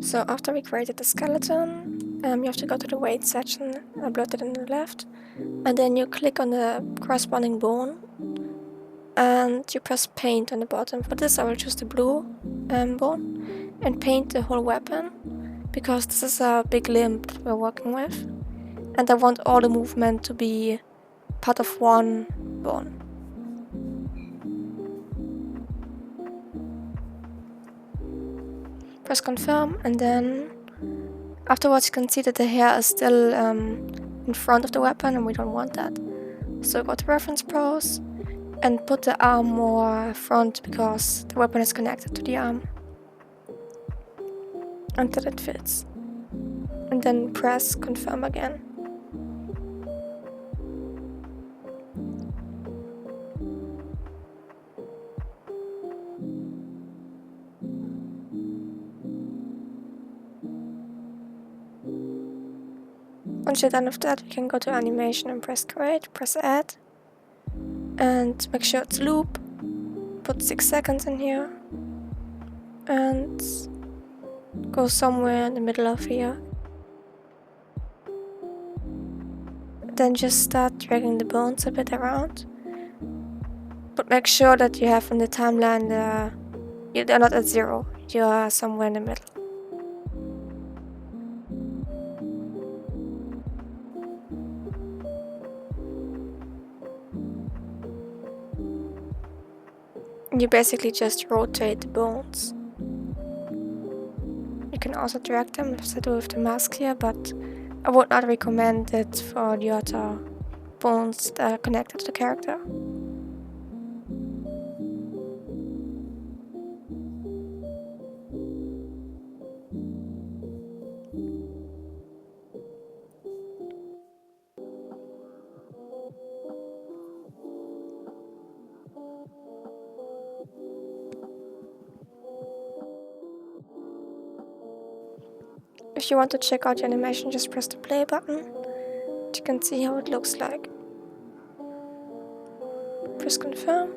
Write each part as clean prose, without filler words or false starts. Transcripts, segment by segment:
So after we created the skeleton, you have to go to the weight section, upload it on the left, and then you click on the corresponding bone, and you press paint on the bottom. For this I will choose the blue bone, and paint the whole weapon, because this is a big limb we're working with, and I want all the movement to be part of one bone. Press confirm, and then afterwards you can see that the hair is still in front of the weapon, and we don't want that. So go to reference pose and put the arm more front, because the weapon is connected to the arm until it fits. And then press confirm again. Once you're done with that, we can go to animation and press create, press add, and make sure it's loop. Put 6 seconds in here, and go somewhere in the middle of here. Then just start dragging the bones a bit around, but make sure that you have in the timeline you're not at 0, you are somewhere in the middle. You basically just rotate the bones. You can also drag them as I do with the mask here, but I would not recommend it for the other bones that are connected to the character. If you want to check out the animation, just press the play button. You can see how it looks like. Press confirm.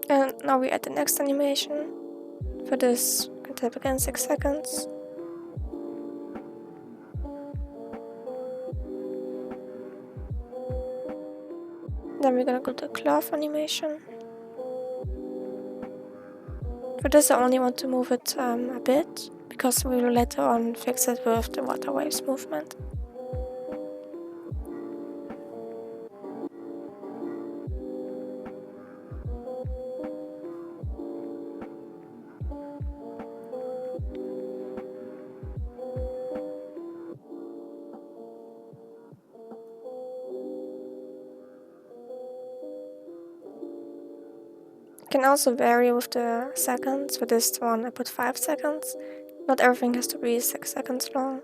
And now we add the next animation. For this, I can tap again 6 seconds. Then we're gonna go to cloth animation. For this I only want to move it a bit, because we will later on fix it with the water waves movement. You can also vary with the seconds. For this one I put 5 seconds. Not everything has to be 6 seconds long.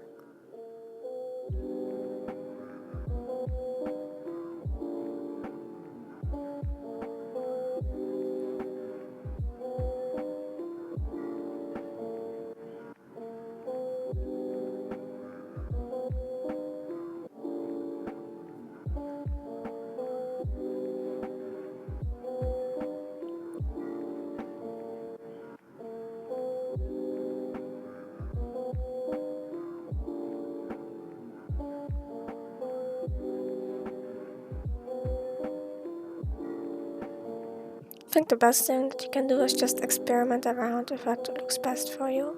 I think the best thing that you can do is just experiment around with what looks best for you.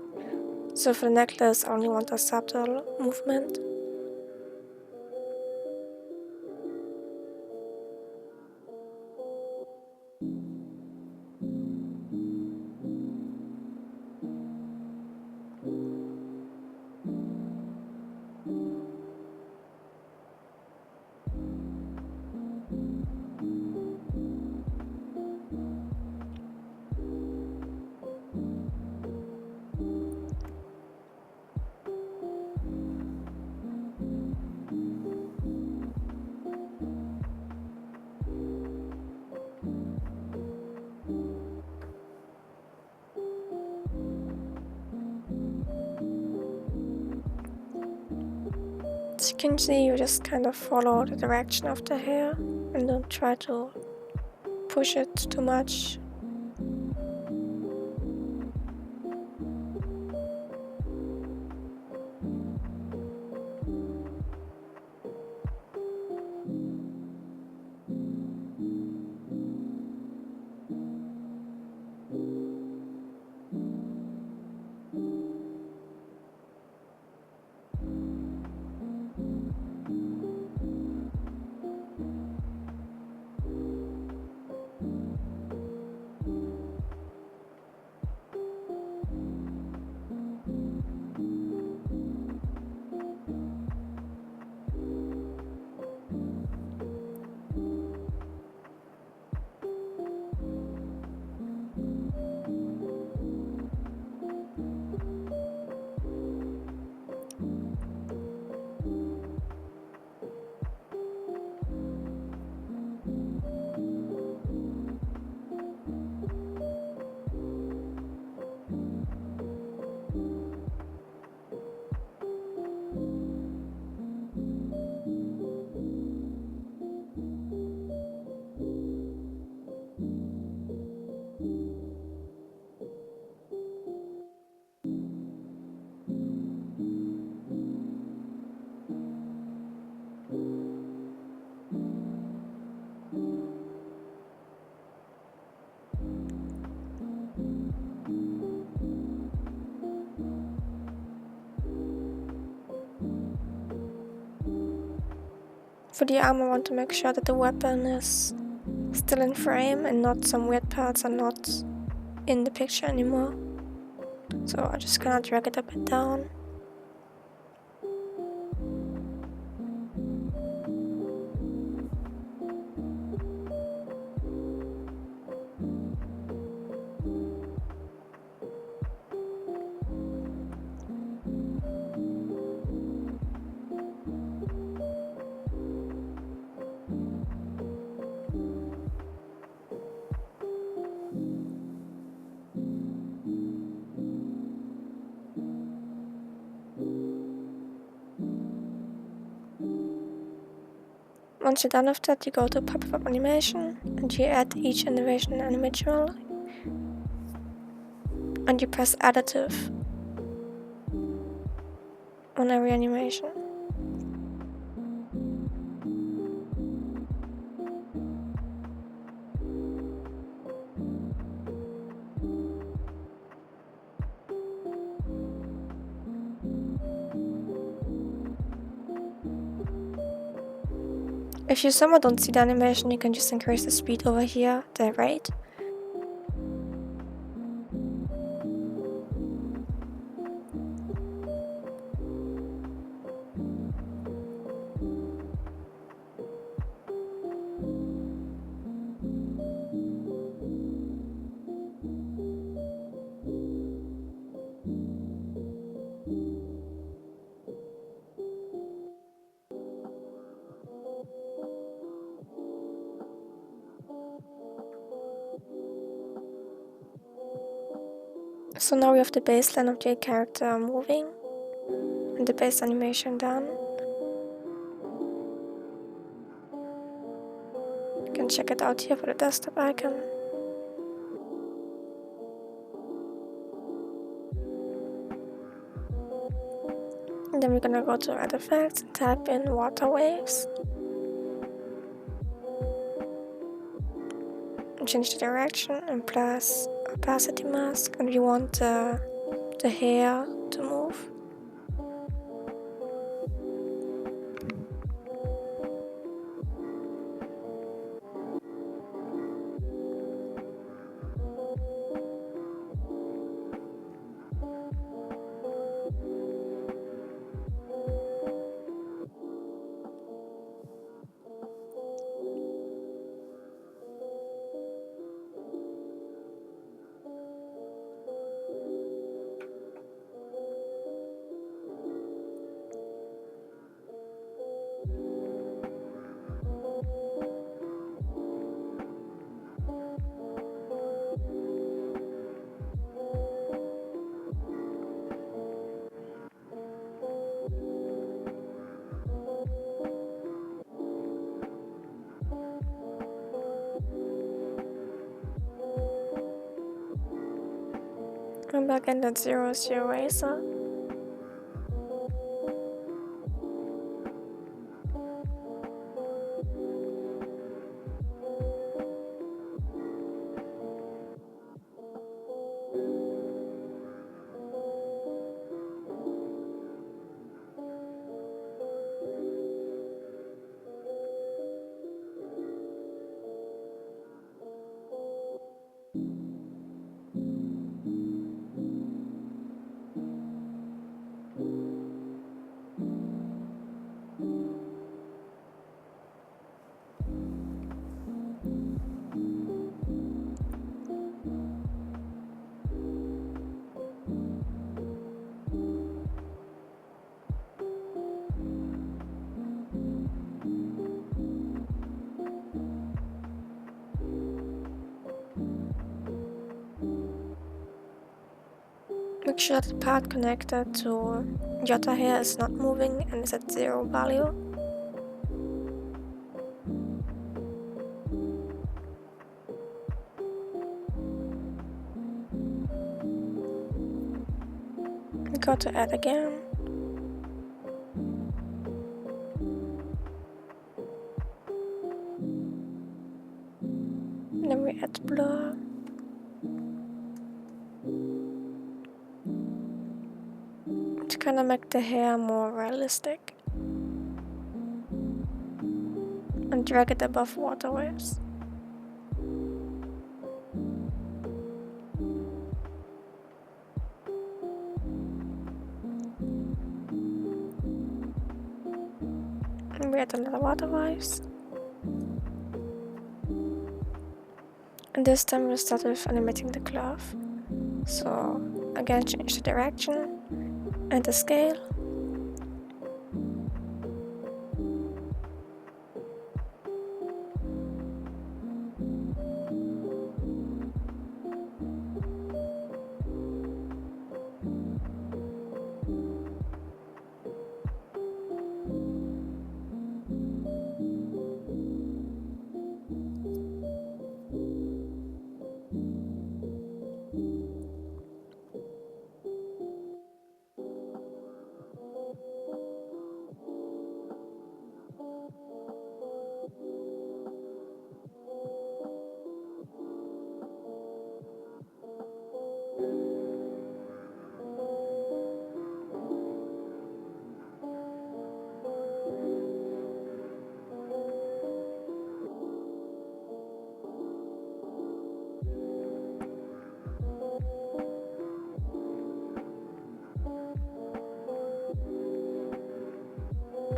So for the necklace I only want a subtle movement. As you can see, you just kind of follow the direction of the hair and don't try to push it too much. For the arm I want to make sure that the weapon is still in frame and not some weird parts are not in the picture anymore. So I'm just gonna drag it a bit down. Once you're done with that, you go to pop-up animation and you add each animation individually. And you press additive on every animation. If you somehow don't see the animation, you can just increase the speed over here, the rate. So now we have the baseline of the character moving and the base animation done. You can check it out here for the desktop icon. And then we're gonna go to Add Effects and type in Water Waves. And change the direction and press Opacity Mask, and we want the hair to move. And back in that 0 is your eraser. Make sure that the part connected to Jota here is not moving and is at 0 value. We go to Add again. And then we add blur. To kind of make the hair more realistic. and drag it above water waves. And we add another water waves. And this time we'll start with animating the cloth. So again, change the direction and the scale.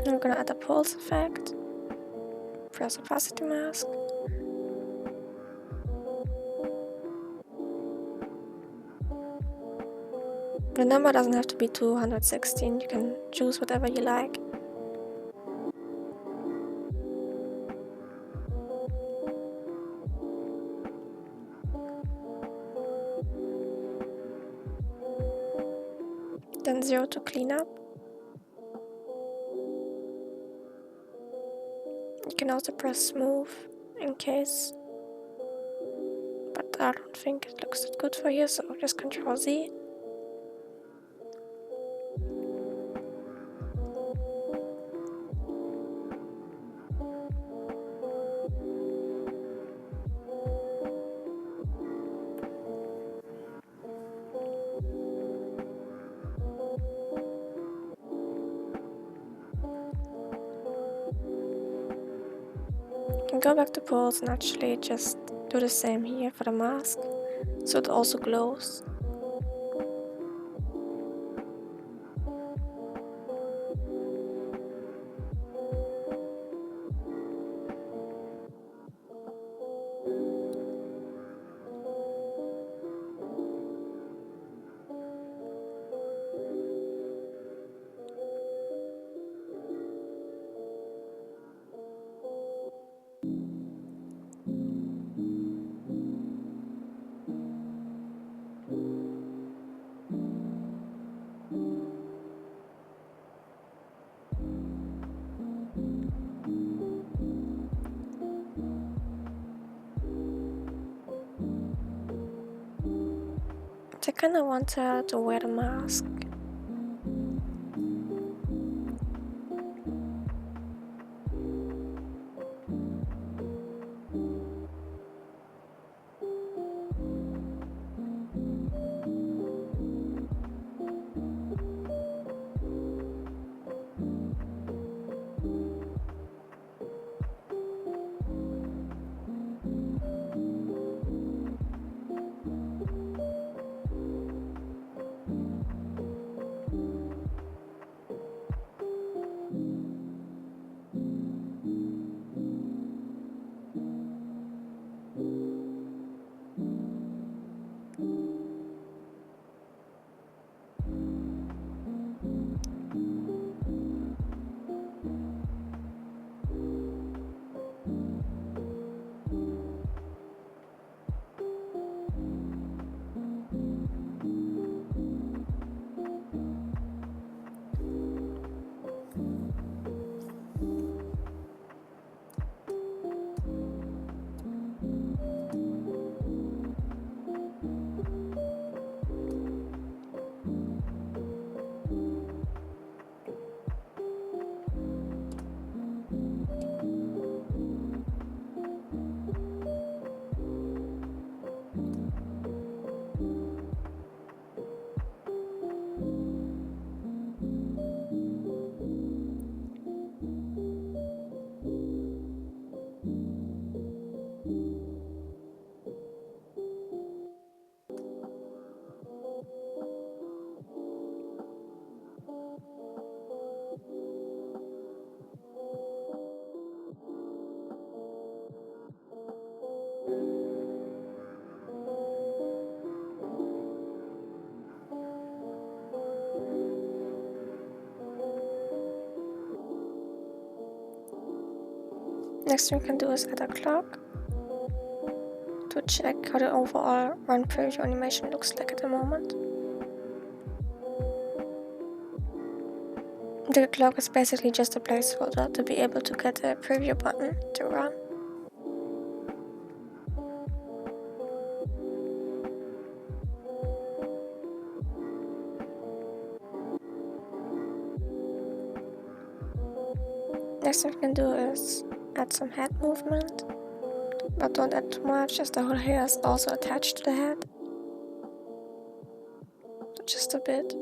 And we're gonna add a pulse effect. Press opacity mask. The number doesn't have to be 216, you can choose whatever you like. Then 0 to clean up. You can also press smooth in case, but I don't think it looks that good for you, so just Ctrl Z. You can go back to pulse and actually just do the same here for the mask, so it also glows. I kinda want her to wear the mask. Next thing we can do is add a clock to check how the overall run preview animation looks like at the moment. The clock is basically just a placeholder to be able to get the preview button to run. Next thing we can do is add some head movement, but don't add too much as the whole hair is also attached to the head. So just a bit.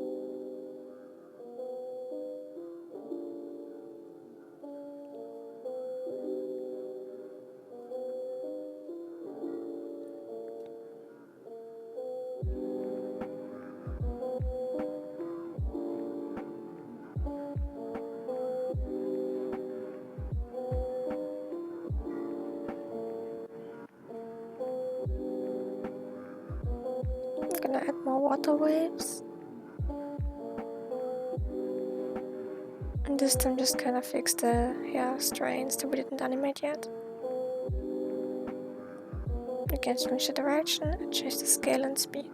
I'm gonna add more water waves. And this time just kind of fix the hair strains that we didn't animate yet. You can change the direction and change the scale and speed.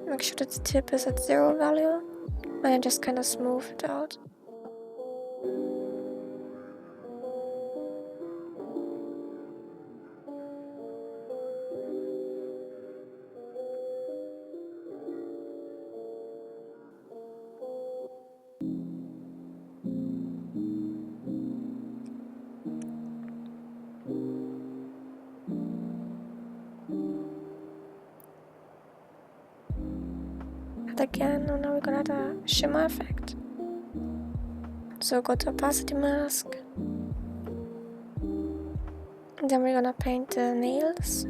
Make sure that the tip is at 0 value and then just kind of smooth it out. And again, and now we're gonna add a shimmer effect. So go to opacity mask. And then we're gonna paint the nails.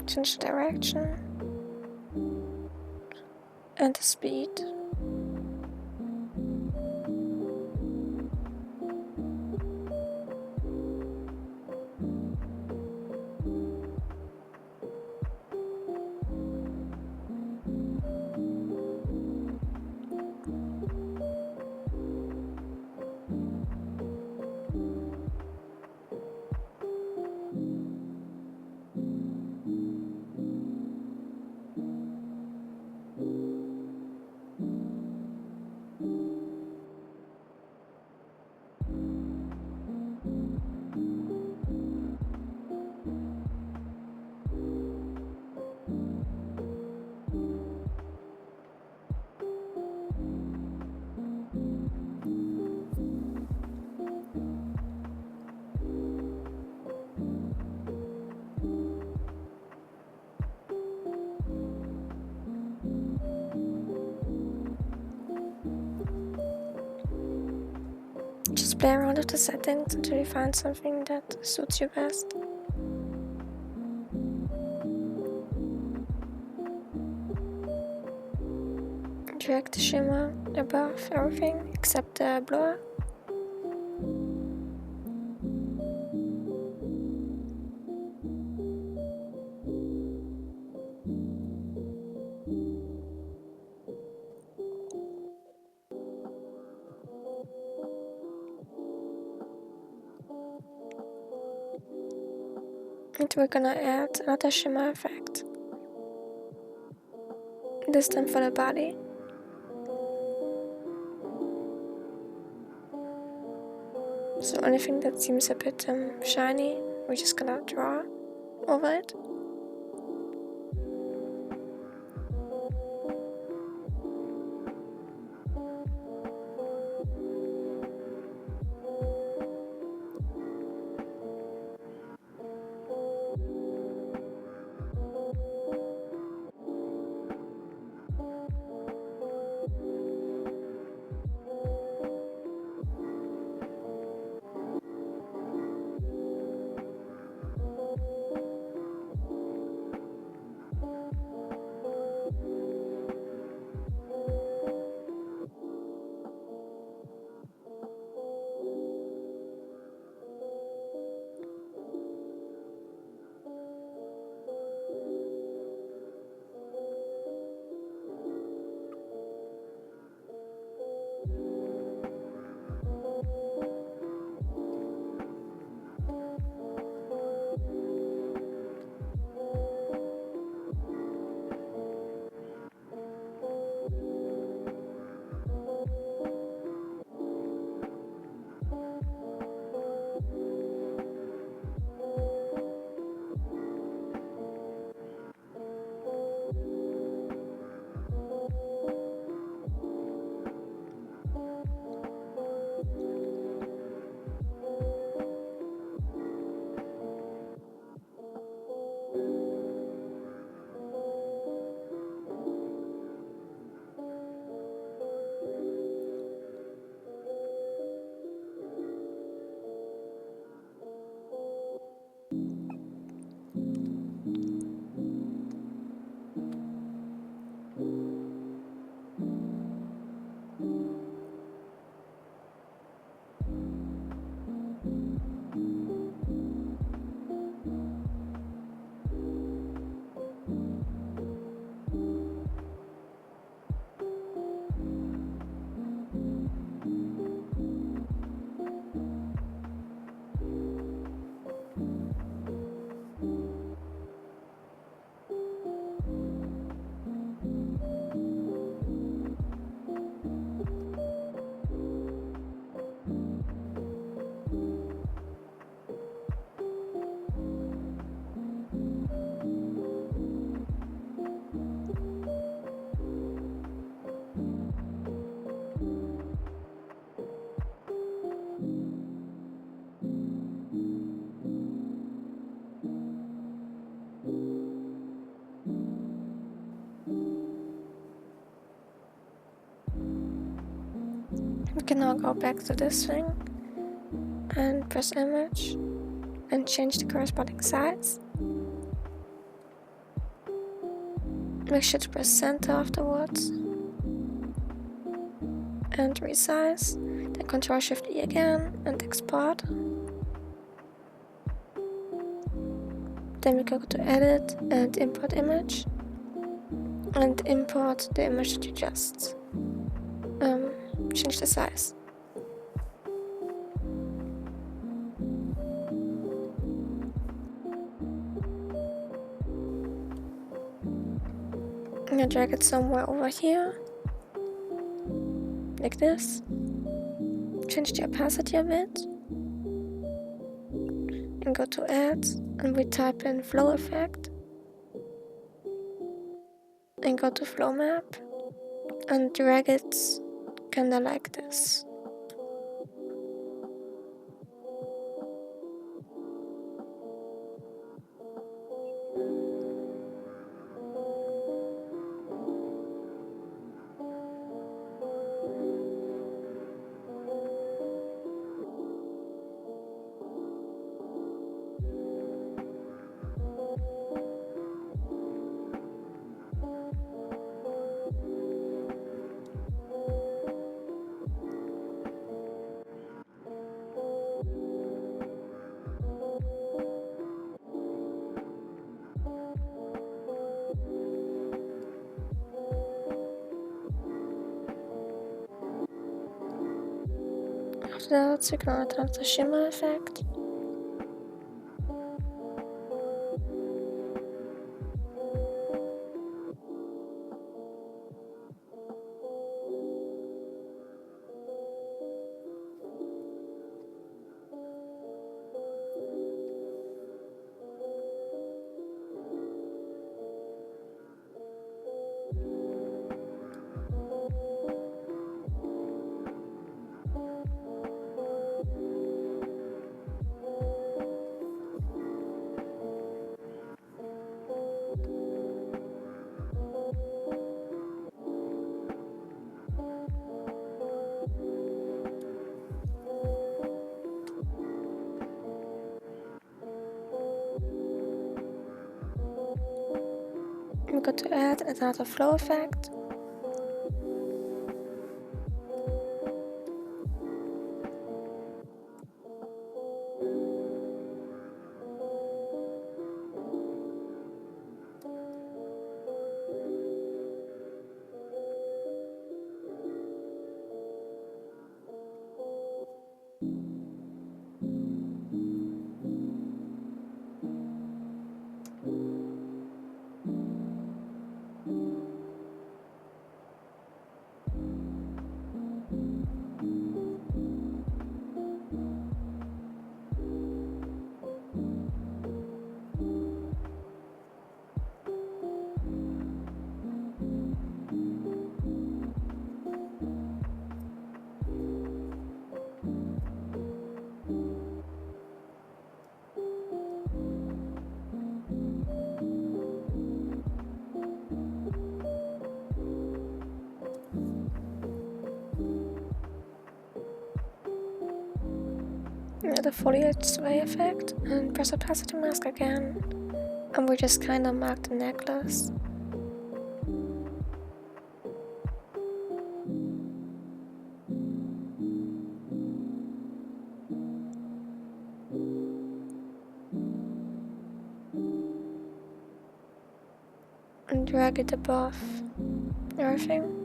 Change the direction. And the speed. Just play around with the settings until you find something that suits you best. Drag the shimmer above everything except the blur. And we're gonna add another shimmer effect. This time for the body. So anything that seems a bit shiny, we're just gonna draw over it. We can now go back to this thing and press image and change the corresponding size. Make sure to press center afterwards and resize. Then Ctrl Shift E again and export. Then we go to edit and import image and import the image that you just change the size. I'm gonna drag it somewhere over here, like this. Change the opacity a bit, and go to add, and we type in flow effect, and go to flow map, and drag it kinda like this. After that, we can add the shimmer effect. We go to add another flow effect. The foliage sway effect and press opacity mask again And we just kind of mark the necklace. And drag it above everything.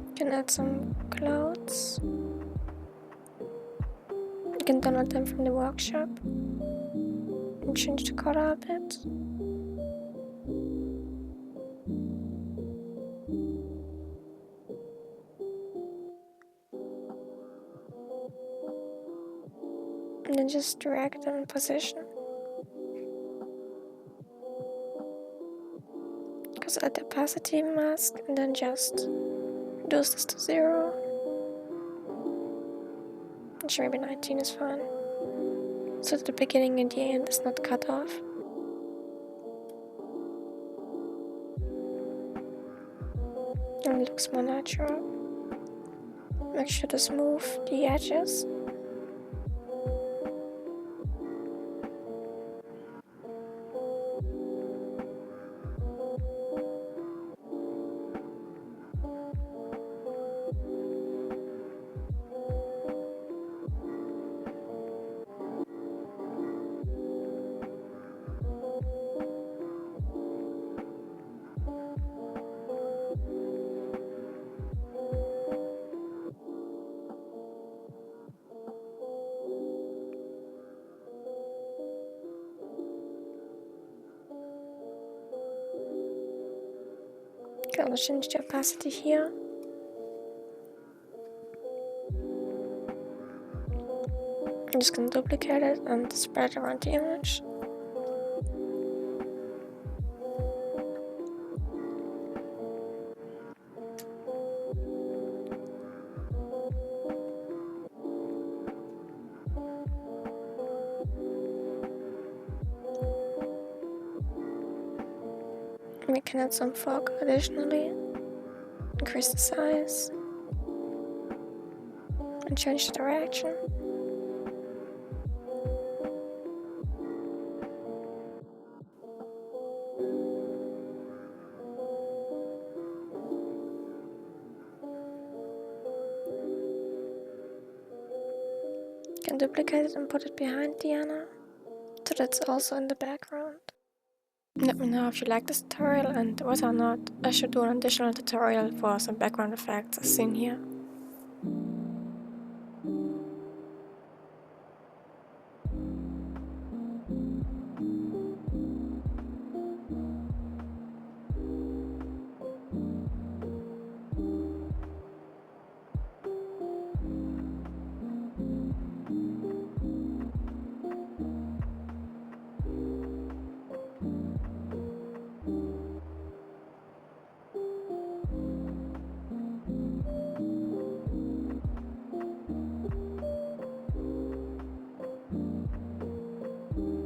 You can add some clothes. You can download them from the workshop and change the color a bit. And then just drag them in position. Because add the opacity mask and then just reduce this to 0. Actually, maybe 19 is fine. So that the beginning and the end is not cut off. And it looks more natural. Make sure to smooth the edges. You can also change the opacity here. I'm just gonna duplicate it and spread it around the image. We can add some fog additionally, increase the size, and change the direction. You can duplicate it and put it behind Diana, so that's also in the background. Let me know if you like this tutorial and whether or not I should do an additional tutorial for some background effects as seen here.